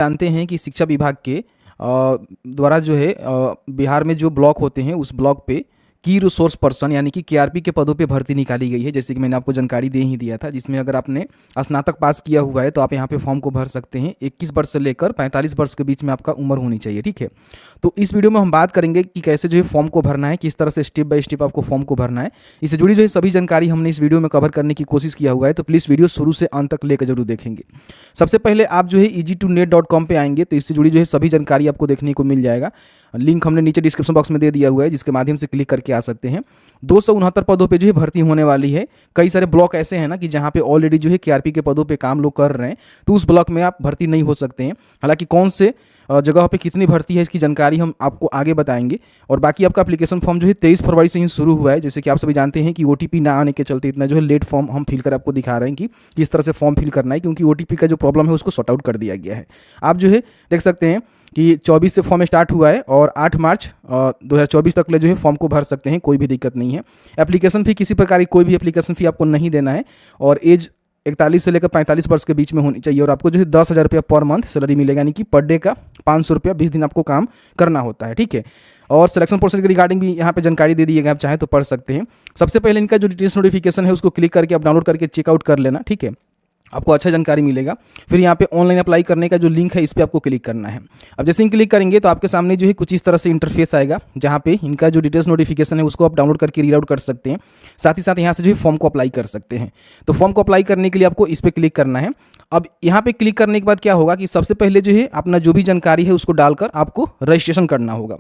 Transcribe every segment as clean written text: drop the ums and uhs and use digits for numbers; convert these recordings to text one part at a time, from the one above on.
जानते हैं कि शिक्षा विभाग के द्वारा जो है बिहार में जो ब्लॉक होते हैं उस ब्लॉक पे की रिसोर्स पर्सन यानी कि केआरपी के पदों पे भर्ती निकाली गई है, जैसे कि मैंने आपको जानकारी दे ही दिया था, जिसमें अगर आपने स्नातक पास किया हुआ है तो आप यहाँ पे फॉर्म को भर सकते हैं। 21 वर्ष से लेकर 45 वर्ष के बीच में आपका उम्र होनी चाहिए, ठीक है। तो इस वीडियो में हम बात करेंगे कि कैसे जो है फॉर्म को भरना है, किस तरह से स्टेप बाय स्टेप आपको फॉर्म को भरना है। इससे जुड़ी जो है सभी जानकारी हमने इस वीडियो में कवर करने की कोशिश किया हुआ है, तो प्लीज़ वीडियो शुरू से अंत तक लेकर जरूर देखेंगे। सबसे पहले आप जो है easy2net.com पे आएंगे तो इससे जुड़ी जो है सभी जानकारी आपको देखने को मिल जाएगा। लिंक हमने नीचे डिस्क्रिप्शन बॉक्स में दे दिया हुआ है, जिसके माध्यम से क्लिक करके आ सकते हैं। 269 पदों पे जो है भर्ती होने वाली है। कई सारे ब्लॉक ऐसे हैं ना कि जहाँ पे ऑलरेडी जो है केआरपी के पदों पे काम लोग कर रहे हैं, तो उस ब्लॉक में आप भर्ती नहीं हो सकते हैं। हालांकि कौन से जगह पे कितनी भर्ती है इसकी जानकारी हम आपको आगे बताएंगे। और बाकी आपका एप्लीकेशन फॉर्म जो है 23 फरवरी से ही शुरू हुआ है। जैसे कि आप सभी जानते हैं कि ओटीपी ना आने के चलते इतना जो है लेट फॉर्म हम फिल कर आपको दिखा रहे हैं कि किस तरह से फॉर्म फिल करना है, क्योंकि ओटीपी का जो प्रॉब्लम है उसको सॉर्ट आउट कर दिया गया है। आप जो है देख सकते हैं कि 24 से फॉर्म स्टार्ट हुआ है और 8 मार्च 2024 तक ले जो है फॉर्म को भर सकते हैं, कोई भी दिक्कत नहीं है। एप्लीकेशन फ़ी किसी प्रकार की कोई भी एप्लीकेशन फ़ी आपको नहीं देना है और एज 41 से लेकर 45 वर्ष के बीच में होनी चाहिए। और आपको जो है 10,000 रुपया पर मंथ सैलरी मिलेगा, यानी कि पर डे का 500 रुपया 20 दिन आपको काम करना होता है, ठीक है। और सिलेक्शन प्रोसेस के रिगार्डिंग भी यहाँ पे जानकारी दे दी है, आप चाहें तो पढ़ सकते हैं। सबसे पहले इनका जो डिटेल्स नोटिफिकेशन है उसको क्लिक करके आप डाउनलोड करके चेकआउट कर लेना, ठीक है। आपको अच्छा जानकारी मिलेगा। फिर यहाँ पे ऑनलाइन अप्लाई करने का जो लिंक है इस पर आपको क्लिक करना है। अब जैसे ही क्लिक करेंगे तो आपके सामने जो है कुछ इस तरह से इंटरफेस आएगा, जहाँ पे इनका जो डिटेल्स नोटिफिकेशन है उसको आप डाउनलोड करके रीड आउट कर सकते हैं। साथ ही साथ यहाँ से जो है फॉर्म को अप्लाई कर सकते हैं। तो फॉर्म को अप्लाई करने के लिए आपको इस पर क्लिक करना है। अब यहाँ पे क्लिक करने के बाद क्या होगा कि सबसे पहले जो है अपना जो भी जानकारी है उसको डालकर आपको रजिस्ट्रेशन करना होगा।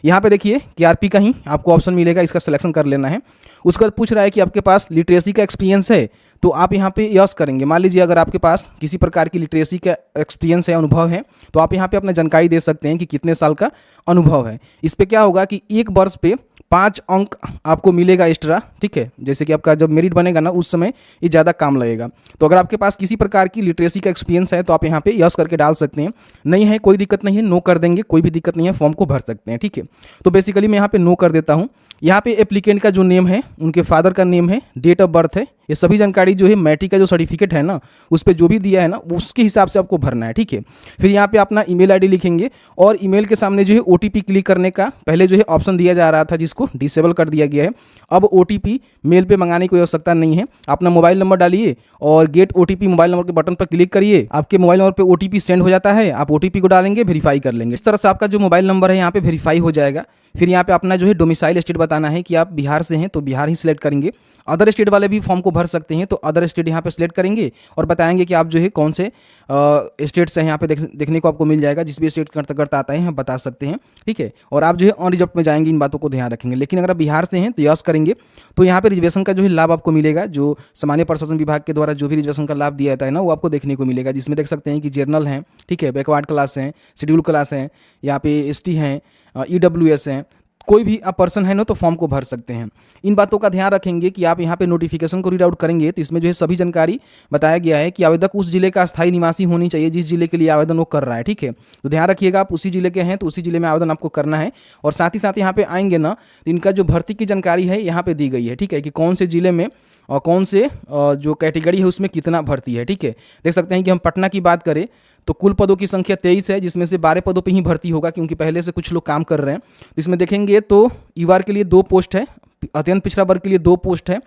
यहाँ पे देखिए केआरपी का ही आपको ऑप्शन मिलेगा, इसका सिलेक्शन कर लेना है। उसके बाद पूछ रहा है कि आपके पास लिटरेसी का एक्सपीरियंस है, तो आप यहाँ पे यस करेंगे। मान लीजिए अगर आपके पास किसी प्रकार की लिटरेसी का एक्सपीरियंस है, अनुभव है, तो आप यहाँ पे अपना जानकारी दे सकते हैं कि कितने साल का अनुभव है। इस पे क्या होगा कि एक वर्ष पे 5 अंक आपको मिलेगा एक्स्ट्रा, ठीक है। जैसे कि आपका जब मेरिट बनेगा ना उस समय ये ज़्यादा काम लगेगा। तो अगर आपके पास किसी प्रकार की लिटरेसी का एक्सपीरियंस है तो आप यहाँ पे यस करके डाल सकते हैं। नहीं है कोई दिक्कत नहीं है, नो कर देंगे, कोई भी दिक्कत नहीं है, फॉर्म को भर सकते हैं, ठीक है। तो बेसिकली मैं यहाँ पे नो कर देता हूँ। यहाँ पे एप्लीकेंट का जो नेम है, उनके फादर का नेम है, डेट ऑफ बर्थ है, ये सभी जानकारी जो है मैट्रिक का जो सर्टिफिकेट है ना उस पर जो भी दिया है ना उसके हिसाब से आपको भरना है, ठीक है। फिर यहाँ पे अपना ईमेल आईडी लिखेंगे और ईमेल के सामने जो है ओटीपी क्लिक करने का पहले जो है ऑप्शन दिया जा रहा था जिसको डिसेबल कर दिया गया है। अब ओटीपी मेल पे मंगाने की आवश्यकता नहीं है। अपना मोबाइल नंबर डालिए और गेट ओटीपी मोबाइल नंबर के बटन पर क्लिक करिए। आपके मोबाइल नंबर पे ओटीपी सेंड हो जाता है, आप ओटीपी को डालेंगे, वेरीफाई कर लेंगे। इस तरह से आपका जो मोबाइल नंबर है यहाँ पे वेरीफाई हो जाएगा। फिर यहाँ पे अपना जो है डोमिसाइल स्टेट बताना है कि आप बिहार से हैं तो बिहार ही सिलेक्ट करेंगे। अदर स्टेट वाले भी फॉर्म को भर सकते हैं, तो अदर स्टेट यहाँ पे सिलेक्ट करेंगे और बताएंगे कि आप जो है कौन से स्टेट से हैं। यहाँ पे देखने को आपको मिल जाएगा, जिस भी स्टेट करता आता है हम बता सकते हैं, ठीक है। और आप जो है ऑन रिजल्ट में जाएंगे, इन बातों को ध्यान रखेंगे। लेकिन अगर आप बिहार से हैं तो यस करेंगे, तो यहाँ पे रिजर्वेशन का जो है लाभ आपको मिलेगा। जो सामान्य प्रशासन विभाग के द्वारा जो भी रिजर्वेशन का लाभ दिया जाता है ना वो आपको देखने को मिलेगा, जिसमें देख सकते हैं कि जर्नल हैं, ठीक है, बैकवर्ड क्लास हैं, शेड्यूल क्लास हैं, यहाँ पे एसटी हैं, ईडब्ल्यूएस हैं। कोई भी आप पर्सन है ना तो फॉर्म को भर सकते हैं। इन बातों का ध्यान रखेंगे कि आप यहाँ पे नोटिफिकेशन को रीड आउट करेंगे तो इसमें जो है सभी जानकारी बताया गया है कि आवेदक उस जिले का स्थायी निवासी होनी चाहिए जिस जिले के लिए आवेदन वो कर रहा है, ठीक है। तो ध्यान रखिएगा आप उसी जिले के हैं तो उसी जिले में आवेदन आपको करना है। और साथ ही साथ यहाँ पे आएंगे ना तो इनका जो भर्ती की जानकारी है यहाँ पे दी गई है, ठीक है, कि कौन से जिले में और कौन से जो कैटेगरी है उसमें कितना भर्ती है, ठीक है। देख सकते हैं कि हम पटना की बात करें तो कुल पदों की संख्या 23 है, जिसमें से 12 पदों पे ही भर्ती होगा क्योंकि पहले से कुछ लोग काम कर रहे हैं। इसमें देखेंगे तो ईवार के लिए 2 पोस्ट है, अत्यंत पिछड़ा वर्ग के लिए 2 पोस्ट है,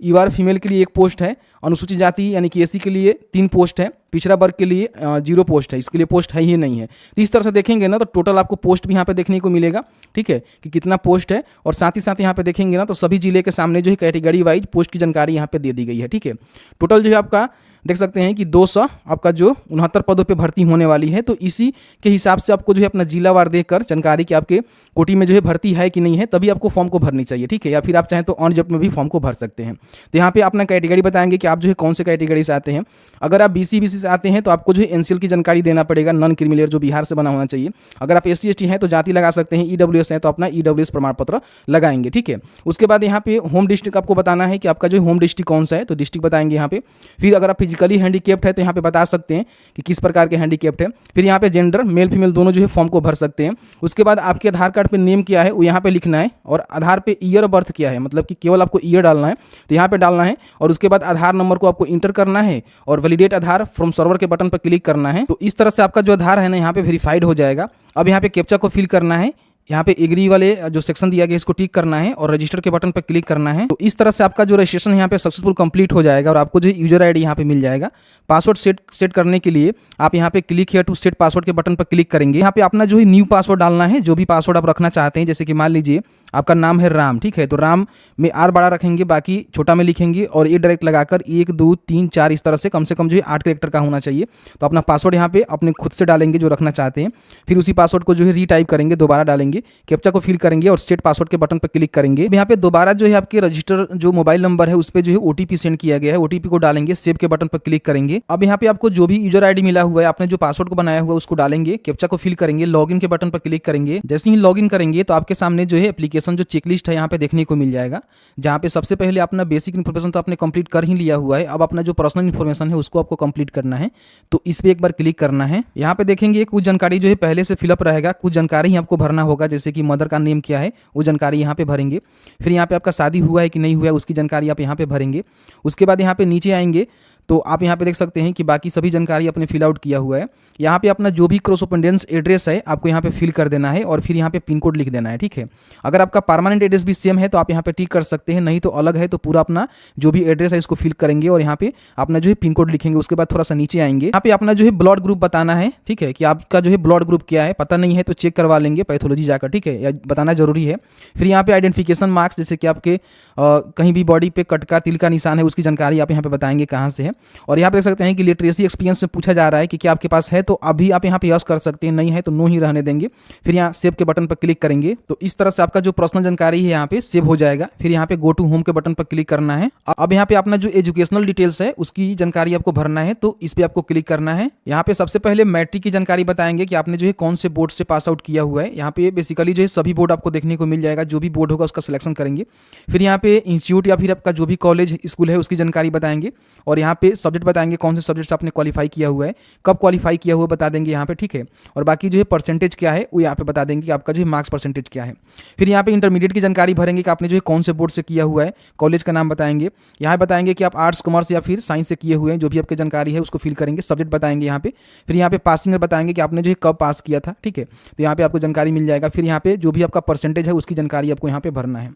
ईवार फीमेल के लिए 1 पोस्ट है, अनुसूचित जाति यानी कि एससी के लिए 3 पोस्ट है, पिछड़ा वर्ग के लिए 0 पोस्ट है, इसके लिए पोस्ट है ही नहीं है। तो इस तरह से देखेंगे ना तो टोटल आपको पोस्ट भी यहाँ पे देखने को मिलेगा, ठीक है, कि कितना पोस्ट है। और साथ ही साथ यहाँ पे देखेंगे ना तो सभी जिले के सामने जो है कैटेगरी वाइज पोस्ट की जानकारी यहाँ पे दे दी गई है, ठीक है। टोटल जो है आपका देख सकते हैं कि 200 आपका जो 69 पदों पे भर्ती होने वाली है। तो इसी के हिसाब से आपको जो है अपना जिलावार देखकर जानकारी कि आपके कोटी में जो है भर्ती है कि नहीं है तभी आपको फॉर्म को भरनी चाहिए, ठीक है। या फिर आप चाहें तो ऑन जॉब में भी फॉर्म को भर सकते हैं। तो यहाँ पे अपना कैटेगरी बताएंगे कि आप जो है कौन से कैटेगरी से आते हैं। अगर आप बीसी से आते हैं तो आपको जो है एनसीएल की जानकारी देना पड़ेगा, नॉन क्रिमिनल जो बिहार से बना होना चाहिए। अगर आप एससी एसटी हैं तो जाति लगा सकते हैं, ईडब्ल्यूएस है तो अपना ईडब्ल्यूएस प्रमाण पत्र लगाएंगे, ठीक है। उसके बाद यहाँ पे होम डिस्ट्रिक्ट आपको बताना है कि आपका जो होम डिस्ट्रिक्ट कौन सा है, तो डिस्ट्रिक्ट बताएंगे यहाँ पे। फिर अगर आप फिजिकली हैंडीकेप्ड है तो यहाँ पे बता सकते हैं कि किस प्रकार के हैंडीकेप्ड है। फिर यहाँ पे जेंडर मेल फीमेल दोनों जो है फॉर्म को भर सकते हैं। उसके बाद आपके आधार कार्ड कार्ड पे नेम क्या है वो यहाँ पे लिखना है, और आधार पे ईयर बर्थ क्या है, मतलब कि केवल आपको ईयर डालना है तो यहाँ पे डालना है, और उसके बाद आधार नंबर को आपको इंटर करना है और वैलिडेट आधार फ्रॉम सर्वर के बटन पर क्लिक करना है। तो इस तरह से आपका जो आधार है ना यहाँ पे वेरीफाइड हो जाएगा। अब यहाँ पे कैप्चा को फिल करना है, यहाँ पे एग्री वाले जो सेक्शन दिया गया है इसको टिक करना है और रजिस्टर के बटन पर क्लिक करना है। तो इस तरह से आपका जो रजिस्ट्रेशन यहाँ पे सक्सेसफुल कंप्लीट हो जाएगा और आपको जो यूजर आईडी यहाँ पे मिल जाएगा। पासवर्ड सेट करने के लिए आप यहाँ पे click here to set password के बटन पर क्लिक करेंगे। यहाँ पे अपना जो है न्यू पासवर्ड डालना है, जो भी पासवर्ड आप रखना चाहते हैं। जैसे कि मान लीजिए आपका नाम है राम, ठीक है, तो राम में आर बड़ा रखेंगे, बाकी छोटा में लिखेंगे और ये डायरेक्ट लगाकर 1 2 3 4 इस तरह से कम जो है 8 कैरेक्टर का होना चाहिए। तो अपना पासवर्ड यहाँ पे अपने खुद से डालेंगे जो रखना चाहते हैं, फिर उसी पासवर्ड को जो है रीटाइप करेंगे, दोबारा डालेंगे, कैप्चा को फिल करेंगे और सेट पासवर्ड के बटन पर क्लिक करेंगे। यहाँ पे दोबारा जो है आपके रजिस्टर जो मोबाइल नंबर है उस पर जो है ओटीपी सेंड किया गया है, ओटीपी को डालेंगे, सेव के बटन पर क्लिक करेंगे। अब यहाँ पे आपको जो भी यूजर आईडी मिला हुआ है, आपने जो पासवर्ड को बनाया हुआ है उसको डालेंगे, कैप्चा को फिल करेंगे, लॉगिन के बटन पर क्लिक करेंगे। जैसे ही लॉगिन करेंगे तो आपके सामने जो है एप्लीकेशन जो चेकलिस्ट है यहाँ पे देखने को मिल जाएगा, जहाँ पे सबसे पहले अपना बेसिक इन्फॉर्मेशन तो आपने कंप्लीट कर ही लिया हुआ है। अब अपना जो पर्सनल इन्फॉर्मेशन है उसको आपको कंप्लीट करना है, तो इस पे एक बार क्लिक करना है। यहाँ पे देखेंगे कुछ जानकारी जो है पहले से फिलअप रहेगा, कुछ जानकारी ही आपको भरना होगा, जैसे कि मदर का नेम क्या है वो जानकारी यहाँ पे भरेंगे। फिर यहाँ पे आपका शादी हुआ है कि नहीं हुआ है उसकी जानकारी आप यहाँ पे भरेंगे। उसके बाद यहाँ पे नीचे आएंगे तो आप यहाँ पे देख सकते हैं कि बाकी सभी जानकारी आपने फिल आउट किया हुआ है। यहाँ पे अपना जो भी क्रॉसपेंडेंस एड्रेस है आपको यहाँ पे फिल कर देना है और फिर यहाँ पे पिन कोड लिख देना है, ठीक है। अगर आपका परमानेंट एड्रेस भी सेम है तो आप यहाँ पे टिक कर सकते हैं, नहीं तो अलग है तो पूरा अपना जो भी एड्रेस है इसको फिल करेंगे और यहाँ पे अपना जो है पिन कोड लिखेंगे। उसके बाद थोड़ा सा नीचे आएंगे, यहाँ पे अपना जो है ब्लड ग्रुप बताना है, ठीक है, कि आपका जो है ब्लड ग्रुप क्या है, पता नहीं है तो चेक करवा लेंगे पैथोलॉजी जाकर, ठीक है, या बताना जरूरी है। फिर यहाँ पे आइडेंटिफिकेशन मार्क्स, जैसे कि आपके कहीं भी बॉडी पे कटका तिल का निशान है उसकी जानकारी आप यहाँ पे बताएंगे कहाँ से है। और यहाँ पे देख सकते हैं कि लिटरेसी एक्सपीरियंस में पूछा जा रहा है कि क्या आपके पास है, तो अभी आप यहाँ पे यस कर सकते हैं, नहीं है तो नो ही रहने देंगे। फिर यहाँ सेव के बटन पर क्लिक करेंगे तो इस तरह से आपका जो पर्सनल जानकारी है यहाँ पे सेव हो जाएगा। फिर यहाँ पे गो टू होम के बटन पर क्लिक करना है। अब यहाँ पे अपना जो एजुकेशनल डिटेल्स है उसकी जानकारी आपको भरना है, तो इस पे आपको क्लिक करना है। यहाँ पे सबसे पहले मैट्रिक की जानकारी बताएंगे कि आपने जो है कौन से बोर्ड से पास आउट किया हुआ है। यहाँ पे बेसिकली जो है सभी बोर्ड आपको देखने को मिल जाएगा, जो भी बोर्ड होगा उसका सिलेक्शन करेंगे। फिर यहाँ पे इंस्टीट्यूट या फिर आपका जो भी कॉलेज स्कूल है उसकी जानकारी बताएंगे और यहाँ पे सब्जेक्ट बताएंगे कौन से सब्जेक्ट से आपने क्वालिफाई किया हुआ है, कब क्वालिफाई किया हुआ बता देंगे यहाँ पे, ठीक है। और बाकी जो है परसेंटेज क्या है वो यहाँ पे बता देंगे कि आपका जो है मार्क्स परसेंटेज क्या है। फिर यहाँ पे इंटरमीडिएट की जानकारी भरेंगे कि आपने जो है कौन से बोर्ड से किया हुआ है, कॉलेज का नाम बताएंगे। यहाँ बताएंगे कि आप आर्ट्स कॉमर्स या फिर साइंस से किए हुए हैं, जो भी आपकी जानकारी है उसको फिल करेंगे, सब्जेक्ट बताएंगे यहाँ पे। फिर यहाँ पे पासिंग बताएंगे कि आपने जो है कब पास किया था, ठीक है, तो यहाँ पे आपको जानकारी मिल जाएगा। फिर यहाँ पे जो भी आपका परसेंटेज है उसकी जानकारी आपको यहाँ पे भरना है।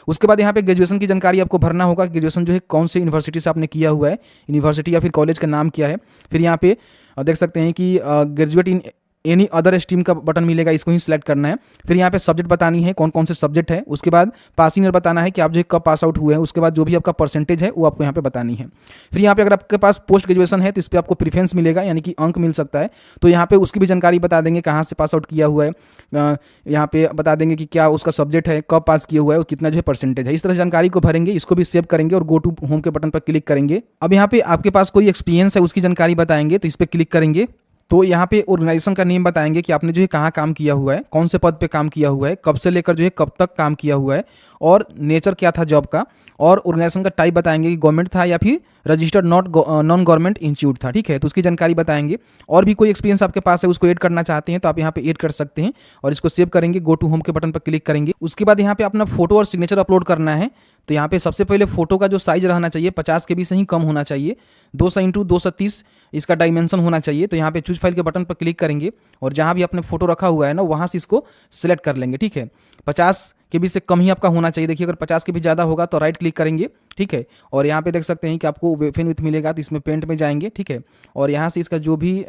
उसके बाद यहाँ पे ग्रेजुएशन की जानकारी आपको भरना होगा, ग्रेजुएशन जो है कौन से यूनिवर्सिटी से आपने किया हुआ है, यूनिवर्सिटी या फिर कॉलेज का नाम क्या है। फिर यहाँ पे देख सकते हैं कि graduate in any other stream का बटन मिलेगा, इसको ही सिलेक्ट करना है। फिर यहाँ पे सब्जेक्ट बतानी है कौन कौन से सब्जेक्ट है। उसके बाद पासिंग ईयर बताना है कि आप जो है कब पास आउट हुए हैं। उसके बाद जो भी आपका परसेंटेज है वो आपको यहाँ पे बतानी है। फिर यहाँ पे अगर आपके पास पोस्ट ग्रेजुएशन है तो इस पर आपको प्रीफरेंस मिलेगा, यानी कि अंक मिल सकता है, तो यहाँ पे उसकी भी जानकारी बता देंगे कहाँ से पास आउट किया हुआ है। यहाँ पे बता देंगे कि क्या उसका सब्जेक्ट है, कब पास किया हुआ है और कितना जो है परसेंटेज है। इस तरह जानकारी को भरेंगे, इसको भी सेव करेंगे और गो टू होम के बटन पर क्लिक करेंगे। अब यहाँ पे आपके पास कोई एक्सपीरियंस है उसकी जानकारी बताएंगे, तो इस पर क्लिक करेंगे। तो यहाँ पे ऑर्गेनाइजेशन का नेम बताएंगे कि आपने जो है कहाँ काम किया हुआ है, कौन से पद पे काम किया हुआ है, कब से लेकर जो है कब तक काम किया हुआ है और नेचर क्या था जॉब का। और ऑर्गेनाइजेशन का टाइप बताएंगे कि गवर्नमेंट था या फिर रजिस्टर्ड नॉन गवर्नमेंट इंस्टीट्यूट था, ठीक है, तो उसकी जानकारी बताएंगे। और भी कोई एक्सपीरियंस आपके पास है उसको ऐड करना चाहते हैं तो आप यहाँ पे ऐड कर सकते हैं और इसको सेव करेंगे, गो टू होम के बटन पर क्लिक करेंगे। उसके बाद यहाँ पे अपना फोटो और सिग्नेचर अपलोड करना है। तो यहाँ पे सबसे पहले फोटो का जो साइज रहना चाहिए 50 KB से ही कम होना चाहिए, 200x230 इसका डायमेंशन होना चाहिए। तो यहाँ पे चूज फाइल के बटन पर क्लिक करेंगे और जहाँ भी आपने फोटो रखा हुआ है ना वहाँ से इसको सिलेक्ट कर लेंगे, ठीक है। 50 KB से कम ही आपका होना चाहिए। देखिए अगर 50 KB ज़्यादा होगा तो राइट क्लिक करेंगे, ठीक है। और यहाँ पे देख सकते हैं कि आपको वेफिन विथ मिलेगा, तो इसमें पेंट में जाएंगे, ठीक है। और यहाँ से इसका जो भी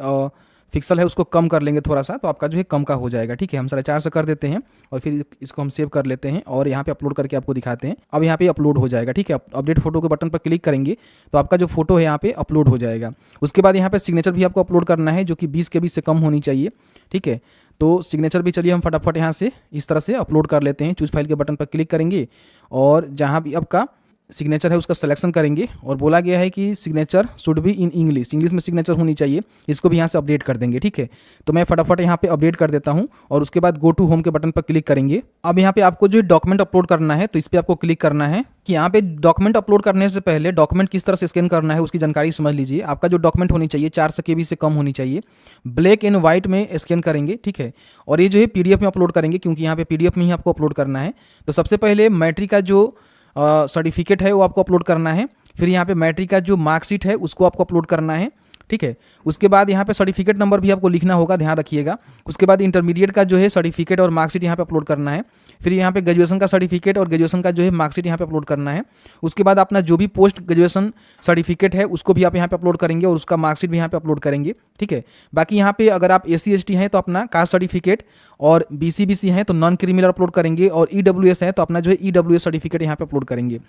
पिक्सल है उसको कम कर लेंगे थोड़ा सा, तो आपका जो है कम का हो जाएगा, ठीक है। हम 4.5 कर देते हैं और फिर इसको हम सेव कर लेते हैं और यहाँ पे अपलोड करके आपको दिखाते हैं। अब यहाँ पे अपलोड हो जाएगा, ठीक है। अपडेट फोटो के बटन पर क्लिक करेंगे तो आपका जो फोटो है यहाँ पे अपलोड हो जाएगा। उसके बाद यहाँ पे सिग्नेचर भी आपको अपलोड करना है जो कि 20 KB से कम होनी चाहिए, ठीक है। तो सिग्नेचर भी चलिए हम फटाफट यहाँ से इस तरह से अपलोड कर लेते हैं। चूज फाइल के बटन पर क्लिक करेंगे और जहाँ भी आपका सिग्नेचर है उसका सिलेक्शन करेंगे और बोला गया है कि signature should be in English, English में सिग्नेचर होनी चाहिए। इसको भी यहाँ से अपडेट कर देंगे, ठीक है। तो मैं फटाफट यहाँ पे अपडेट कर देता हूँ और उसके बाद गो टू होम के बटन पर क्लिक करेंगे। अब यहाँ पे आपको जो डॉक्यूमेंट अपलोड करना है तो इस पर आपको क्लिक करना है। कि यहाँ पे डॉक्यूमेंट अपलोड करने से पहले डॉक्यूमेंट किस तरह से स्कैन करना है उसकी जानकारी समझ लीजिए। आपका जो डॉक्यूमेंट होनी चाहिए 400 KB से कम होनी चाहिए, ब्लैक एंड व्हाइट में स्कैन करेंगे, ठीक है। और ये जो है PDF में अपलोड करेंगे, क्योंकि यहाँ पे PDF में ही आपको अपलोड करना है। तो सबसे पहले मैट्रिक का जो सर्टिफिकेट है वो आपको अपलोड करना है। फिर यहाँ पे मैट्रिक का जो मार्कशीट है उसको आपको अपलोड करना है, ठीक है। उसके बाद यहाँ पे सर्टिफिकेट नंबर भी आपको लिखना होगा, ध्यान रखिएगा। उसके बाद इंटरमीडिएट का जो है सर्टिफिकेट और मार्कशीट यहाँ पे अपलोड करना है। फिर यहाँ पे ग्रेजुएशन का सर्टिफिकेट और ग्रेजुएशन का जो है मार्कशीट यहाँ पे अपलोड करना है। उसके बाद अपना जो भी पोस्ट ग्रेजुएशन सर्टिफिकेट है उसको भी आप यहाँ पे अपलोड करेंगे और उसका मार्कशीट भी यहाँ पे अपलोड करेंगे, ठीक है। बाकी यहाँ पे अगर आप SC ST हैं तो अपना कास्ट सर्टिफिकेट, और BC हैं तो नॉन क्रिमिनल अपलोड करेंगे, और EWS है तो अपना जो है EWS सर्टिफिकेट यहाँ पे अपलोड करेंगे।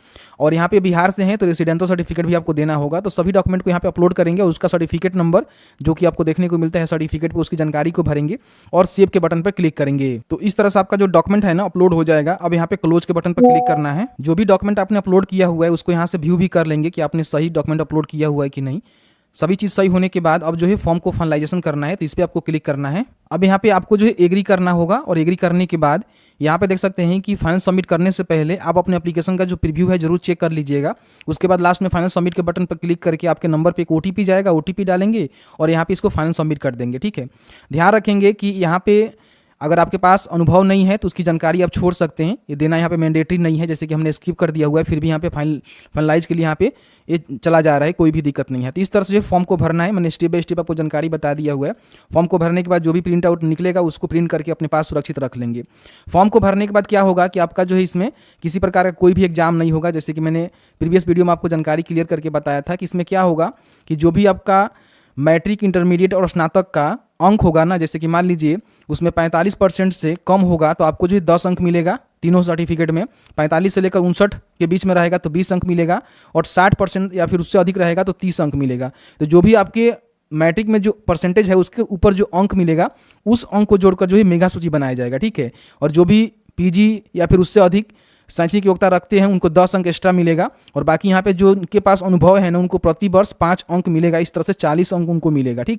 और यहाँ पे बिहार से हैं तो रेसिडेंटल सर्टिफिकेट भी आपको देना होगा। तो सभी डॉक्यूमेंट को यहाँ पे अपलोड करेंगे और उसका सर्टिफिकेट नंबर जो कि आपको देखने को मिलता है सर्टिफिकेट पे, उसकी जानकारी को भरेंगे और सेव के बटन पर क्लिक करेंगे। तो इस तरह से आपका जो डॉक्यूमेंट है ना अपलोड हो जाएगा। अब यहाँ पे क्लोज के बटन पर क्लिक करना है। जो भी डॉक्यूमेंट आपने अपलोड किया हुआ है उसको यहाँ से व्यू भी कर लेंगे कि आपने सही डॉक्यूमेंट अपलोड किया हुआ है कि नहीं। सभी चीज़ सही होने के बाद अब जो है फॉर्म को फाइनलाइजेशन करना है, तो इस पर आपको क्लिक करना है। अब यहाँ पे आपको जो है एग्री करना होगा, और एग्री करने के बाद यहाँ पे देख सकते हैं कि फाइनल सबमिट करने से पहले आप अपने एप्लीकेशन का जो प्रीव्यू है जरूर चेक कर लीजिएगा। उसके बाद लास्ट में फाइनल सबमिट के बटन पर क्लिक करके आपके नंबर पे एक OTP जाएगा, OTP डालेंगे और यहाँ पे इसको फाइनल सबमिट कर देंगे, ठीक है। ध्यान रखेंगे कि यहाँ पे अगर आपके पास अनुभव नहीं है तो उसकी जानकारी आप छोड़ सकते हैं, ये देना यहाँ पे मैंडेटरी नहीं है। जैसे कि हमने स्किप कर दिया हुआ है, फिर भी यहाँ पे फाइनलाइज के लिए यहाँ पे ये चला जा रहा है, कोई भी दिक्कत नहीं है। तो इस तरह से जो फॉर्म को भरना है, मैंने स्टेप बाय स्टेप आपको जानकारी बता दिया हुआ है। फॉर्म को भरने के बाद जो भी प्रिंट आउट निकलेगा उसको प्रिंट करके अपने पास सुरक्षित रख लेंगे। फॉर्म को भरने के बाद क्या होगा कि आपका जो है इसमें किसी प्रकार का कोई भी एग्जाम नहीं होगा। जैसे कि मैंने प्रीवियस वीडियो में आपको जानकारी क्लियर करके बताया था कि इसमें क्या होगा कि जो भी आपका मैट्रिक, इंटरमीडिएट और स्नातक का अंक होगा ना, जैसे कि मान लीजिए उसमें 45% से कम होगा तो आपको जो है 10 अंक मिलेगा। तीनों सर्टिफिकेट में 45 से लेकर 59 के बीच में रहेगा तो 20 अंक मिलेगा, और 60% या फिर उससे अधिक रहेगा तो 30 अंक मिलेगा। तो जो भी आपके मैट्रिक में जो परसेंटेज है उसके ऊपर जो अंक मिलेगा उस अंक को जोड़कर जो है मेगा सूची बनाया जाएगा, ठीक है। और जो भी PG या फिर उससे अधिक शैक्षणिक योग्यता रखते हैं उनको 10 अंक एक्स्ट्रा मिलेगा, और बाकी यहाँ पे जो उनके पास अनुभव है ना उनको प्रति वर्ष 5 अंक मिलेगा। इस तरह से 40 अंक उनको मिलेगा, ठीक है।